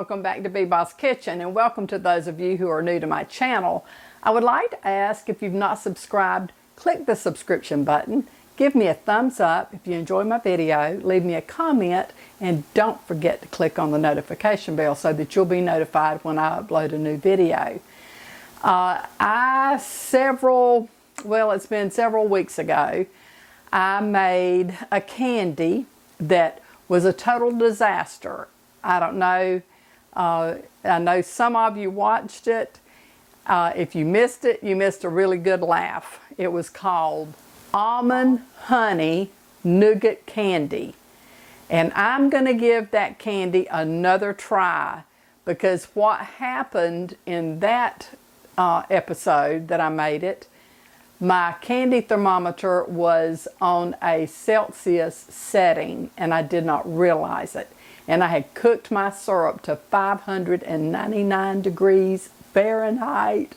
welcome back to Beboss Kitchen, and welcome to those of you who are new to my channel. I would like to ask, if you've not subscribed, click the subscription button, give me a thumbs up if you enjoy my video, leave me a comment, and don't forget to click on the notification bell so that you'll be notified when I upload a new video. It's been several weeks ago, I made a candy that was a total disaster. I don't know, I know some of you watched it. If you missed it, you missed a really good laugh. It was called Almond Honey Nougat Candy. And I'm going to give that candy another try, because what happened in that episode that I made it, my candy thermometer was on a Celsius setting and I did not realize it. And I had cooked my syrup to 599 degrees Fahrenheit.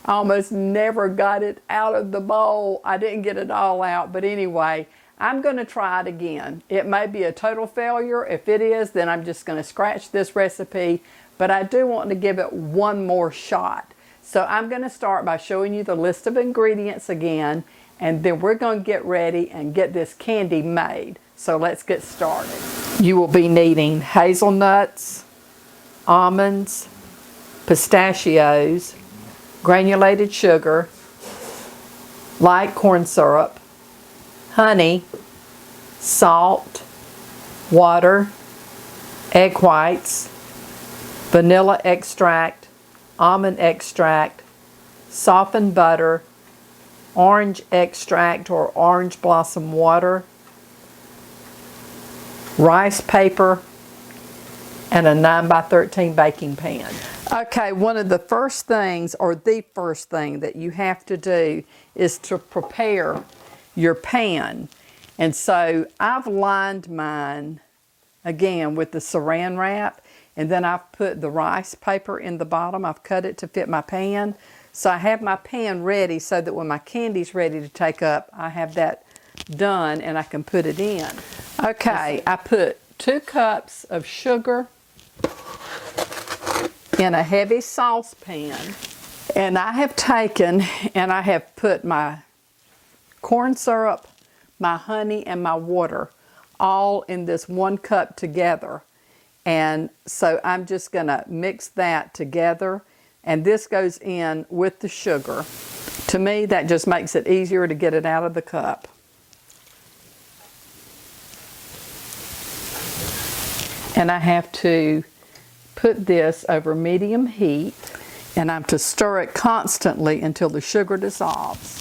I almost never got it out of the bowl. I didn't get it all out, but anyway, I'm going to try it again. It may be a total failure. If it is, then I'm just going to scratch this recipe, but I do want to give it one more shot. So I'm going to start by showing you the list of ingredients again, and then we're going to get ready and get this candy made. So let's get started. You will be needing hazelnuts, almonds, pistachios, granulated sugar, light corn syrup, honey, salt, water, egg whites, vanilla extract, almond extract, softened butter, orange extract or orange blossom water, rice paper, and a 9x13 baking pan. Okay, one of the first things, or the first thing that you have to do is to prepare your pan. And so I've lined mine again with the saran wrap, and then I've put the rice paper in the bottom. I've cut it to fit my pan. So I have my pan ready so that when my candy's ready to take up, I have that done and I can put it in. Okay, I put 2 cups of sugar in a heavy saucepan, and I have taken and I have put my corn syrup, my honey, and my water all in this 1 cup together. And so I'm just going to mix that together, and this goes in with the sugar. To me, that just makes it easier to get it out of the cup. And I have to put this over medium heat, and I'm to stir it constantly until the sugar dissolves.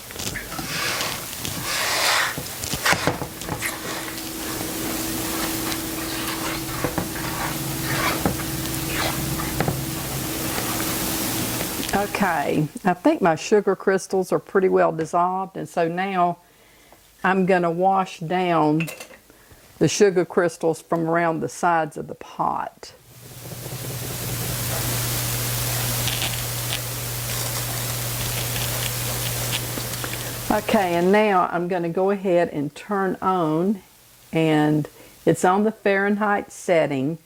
Okay, I think my sugar crystals are pretty well dissolved, and so now I'm going to wash down the sugar crystals from around the sides of the pot. Okay, and now I'm going to go ahead and turn on, and it's on the Fahrenheit setting.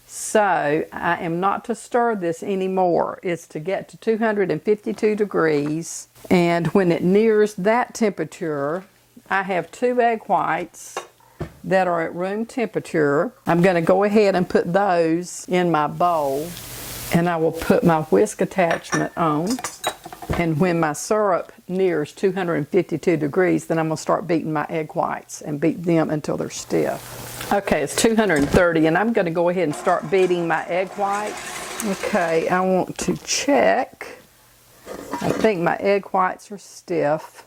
So I am not to stir this anymore. It's to get to 252 degrees. And when it nears that temperature, I have 2 egg whites that are at room temperature. I'm going to go ahead and put those in my bowl. And I will put my whisk attachment on. And when my syrup nears 252 degrees, then I'm going to start beating my egg whites and beat them until they're stiff. Okay, it's 230, and I'm going to go ahead and start beating my egg whites. Okay, I want to check. I think my egg whites are stiff,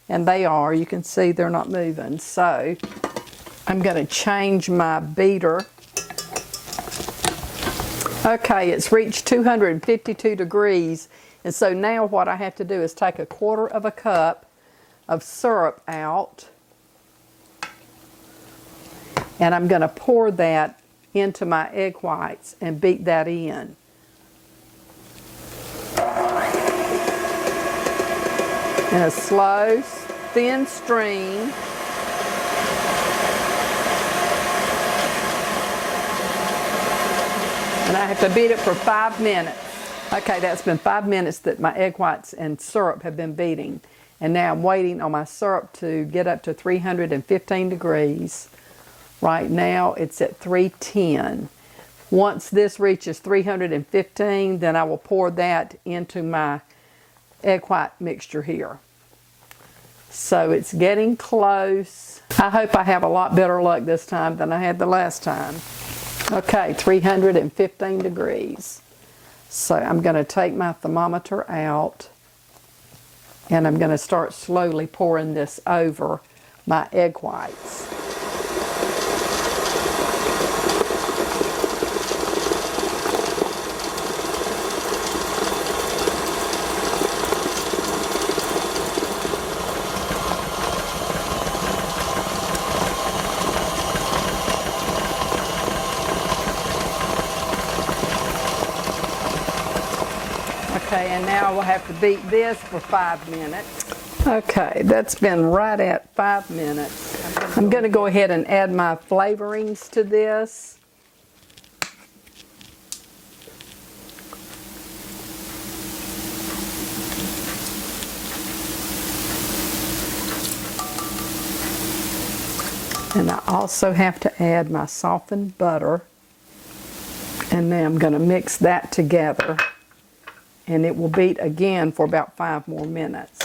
and they are. You can see they're not moving. So I'm going to change my beater. Okay, it's reached 252 degrees, and so now what I have to do is take 1/4 cup of syrup out. And I'm going to pour that into my egg whites and beat that in. In a slow, thin stream. And I have to beat it for 5 minutes. Okay, that's been 5 minutes that my egg whites and syrup have been beating. And now I'm waiting on my syrup to get up to 315 degrees. Right now it's at 310. Once this reaches 315, then I will pour that into my egg white mixture here. So it's getting close. I hope I have a lot better luck this time than I had the last time. Okay, 315 degrees. So I'm going to take my thermometer out and I'm going to start slowly pouring this over my egg whites. Okay, and now we'll have to beat this for 5 minutes. Okay, that's been right at 5 minutes. I'm going to go ahead and add my flavorings to this. And I also have to add my softened butter. And now I'm going to mix that together. And it will beat again for about 5 more minutes.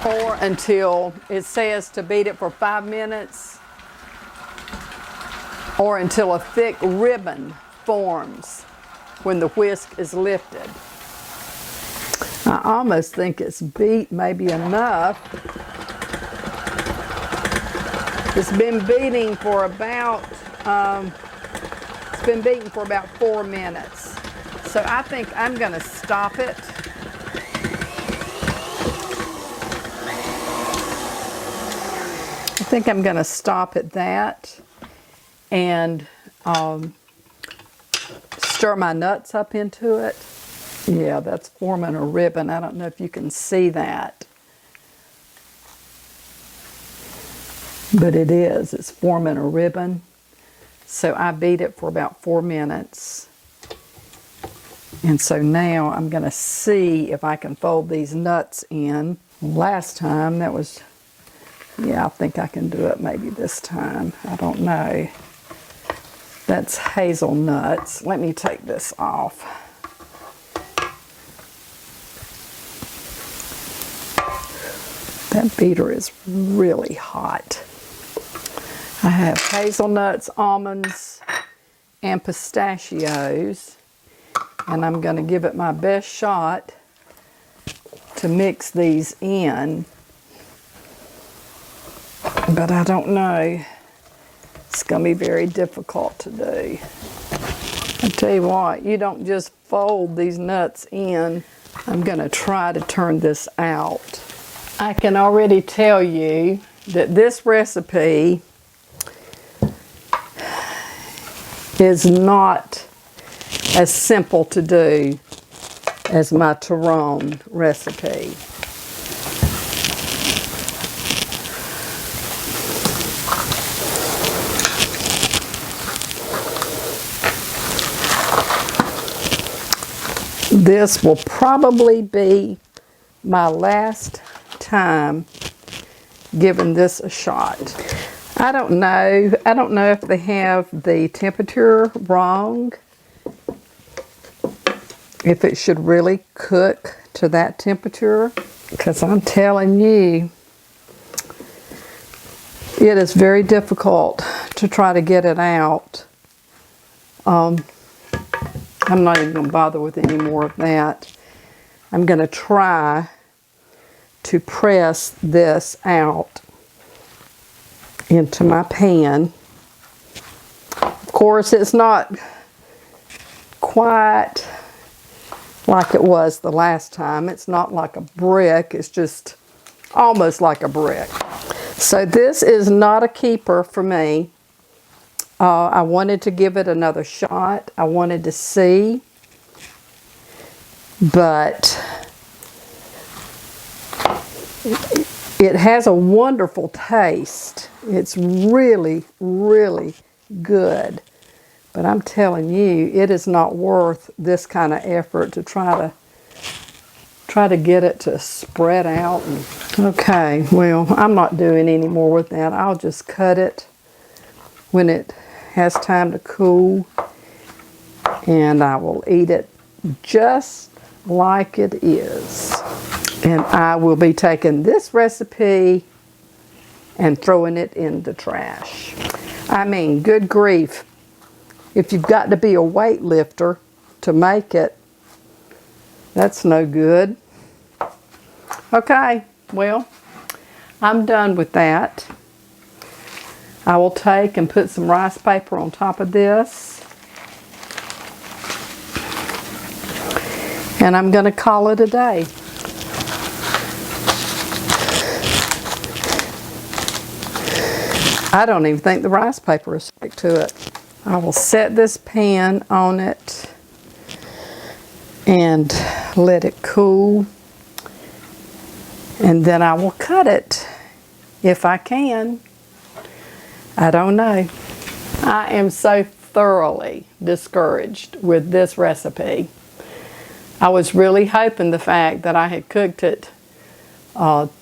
Or until it says to beat it for 5 minutes, or until a thick ribbon forms when the whisk is lifted. I almost think it's beat maybe enough. It's been beating for about 4 minutes. So I think I'm going to stop it. I think I'm going to stop at that and stir my nuts up into it. Yeah, that's forming a ribbon. I don't know if you can see that. But it is. It's forming a ribbon. So I beat it for about 4 minutes. And so now I'm going to see if I can fold these nuts in. Last time that was, yeah, I think I can do it maybe this time. I don't know. That's hazelnuts. Let me take this off. That beater is really hot. I have hazelnuts, almonds, and pistachios, and I'm going to give it my best shot to mix these in, but I don't know. It's going to be very difficult to do. I tell you what, you don't just fold these nuts in. I'm going to try to turn this out. I can already tell you that this recipe is not as simple to do as my Tyrone recipe. This will probably be my last time giving this a shot. I don't know if they have the temperature wrong, if it should really cook to that temperature, because I'm telling you, it is very difficult to try to get it out. I'm not even going to bother with any more of that. I'm going to try to press this out into my pan. Of course, it's not quite like it was the last time. It's not like a brick. It's just almost like a brick. So this is not a keeper for me. I wanted to give it another shot. I wanted to see. But it has a wonderful taste. It's really, really good. But I'm telling you, it is not worth this kind of effort to try to get it to spread out. Okay, well, I'm not doing any more with that. I'll just cut it when it has time to cool, and I will eat it just like it is. And I will be taking this recipe and throwing it in the trash. I mean, good grief. If you've got to be a weightlifter to make it, that's no good. Okay, well, I'm done with that. I will take and put some rice paper on top of this. And I'm going to call it a day. I don't even think the rice paper is stick to it. I will set this pan on it and let it cool. And then I will cut it if I can. I don't know. I am so thoroughly discouraged with this recipe. I was really hoping the fact that I had cooked it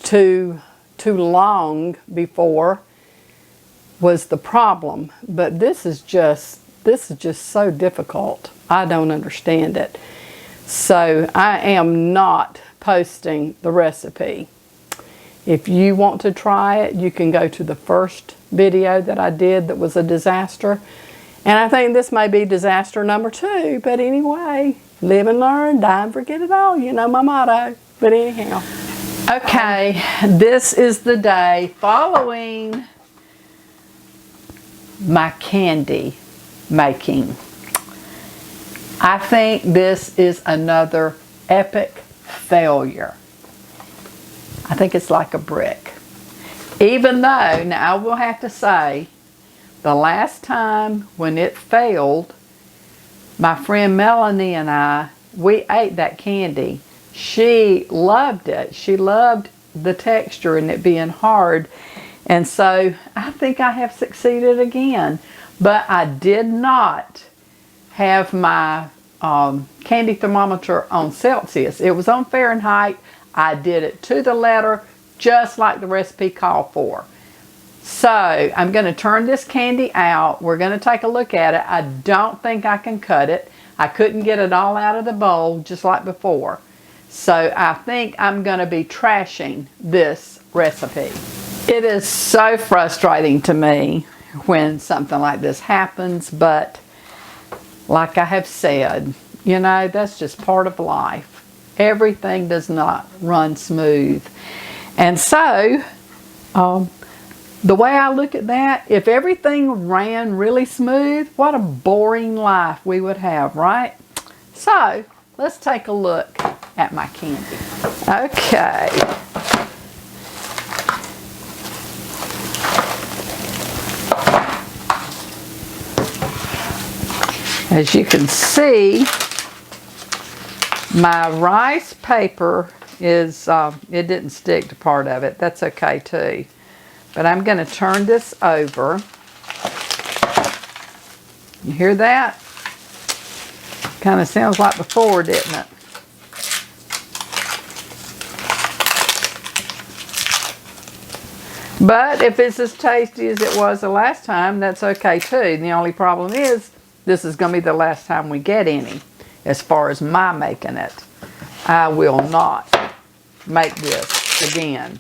too long before was the problem, but this is just so difficult. I don't understand it. So I am not posting the recipe. If you want to try it, you can go to the first video that I did that was a disaster. And I think this may be disaster number 2, but anyway, live and learn, die and forget it all. You know my motto. But anyhow. Okay, this is the day following my candy making. I think this is another epic failure. I think it's like a brick. Even though, now I will have to say, the last time when it failed, my friend Melanie and I, we ate that candy. She loved it. She loved the texture and it being hard. And so I think I have succeeded again. But I did not have my candy thermometer on Celsius. It was on Fahrenheit. I did it to the letter, just like the recipe called for. So I'm going to turn this candy out. We're going to take a look at it. I don't think I can cut it. I couldn't get it all out of the bowl just like before. So I think I'm going to be trashing this recipe. It is so frustrating to me when something like this happens, but like I have said, you know, that's just part of life. Everything does not run smooth. And so, the way I look at that, if everything ran really smooth, what a boring life we would have, right? So, let's take a look at my candy. Okay. As you can see, my rice paper is, it didn't stick to part of it. That's okay too. But I'm going to turn this over. You hear that? Kind of sounds like before, didn't it? But if it's as tasty as it was the last time, that's okay too. And the only problem is, this is going to be the last time we get any. As far as my making it, I will not make this again.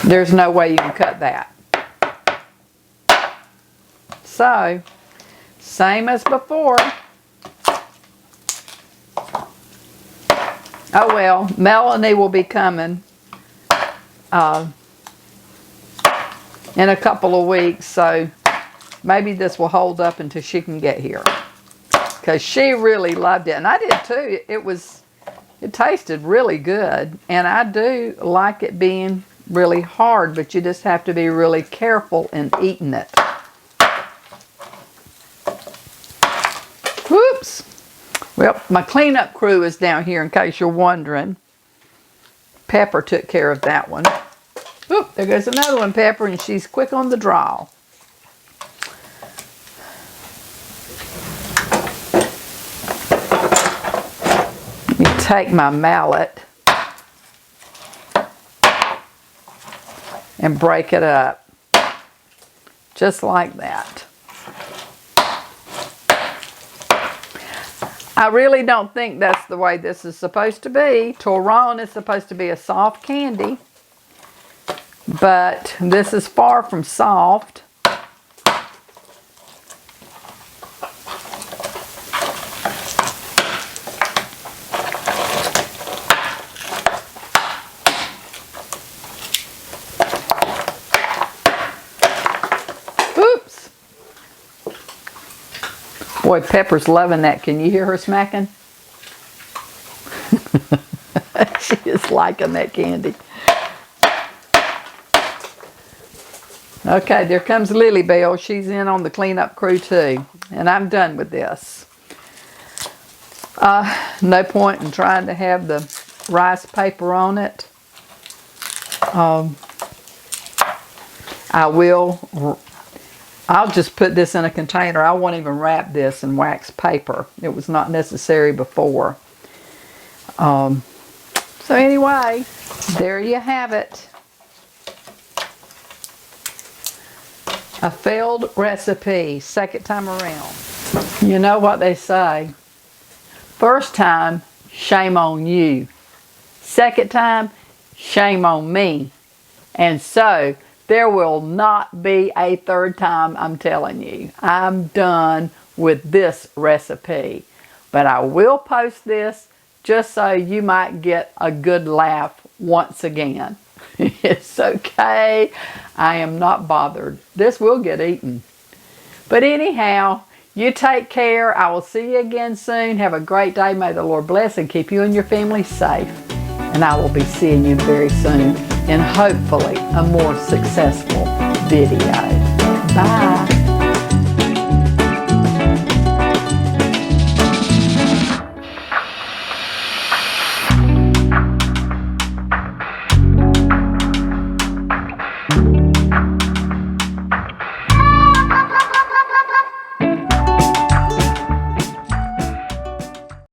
There's no way you can cut that. So, same as before. Oh well, Melanie will be coming in a couple of weeks, so maybe this will hold up until she can get here. Because she really loved it. And I did too. It tasted really good. And I do like it being really hard, but you just have to be really careful in eating it. Whoops. Well, my cleanup crew is down here in case you're wondering. Pepper took care of that one. Oop, there goes another one, Pepper, and she's quick on the draw. Let me take my mallet and break it up. Just like that. I really don't think that's the way this is supposed to be. Touron is supposed to be a soft candy, but this is far from soft. Oops. Boy, Pepper's loving that. Can you hear her smacking? She is liking that candy. Okay, there comes Lily Bell. She's in on the cleanup crew too. And I'm done with this. No point in trying to have the rice paper on it. I'll just put this in a container. I won't even wrap this in wax paper. It was not necessary before. So anyway, there you have it. A failed recipe, second time around. You know what they say. First time, shame on you. Second time, shame on me. And so, there will not be a third time, I'm telling you. I'm done with this recipe. But I will post this just so you might get a good laugh once again. It's okay. I am not bothered. This will get eaten. But anyhow, you take care. I will see you again soon. Have a great day. May the Lord bless and keep you and your family safe. And I will be seeing you very soon in hopefully a more successful video. Bye.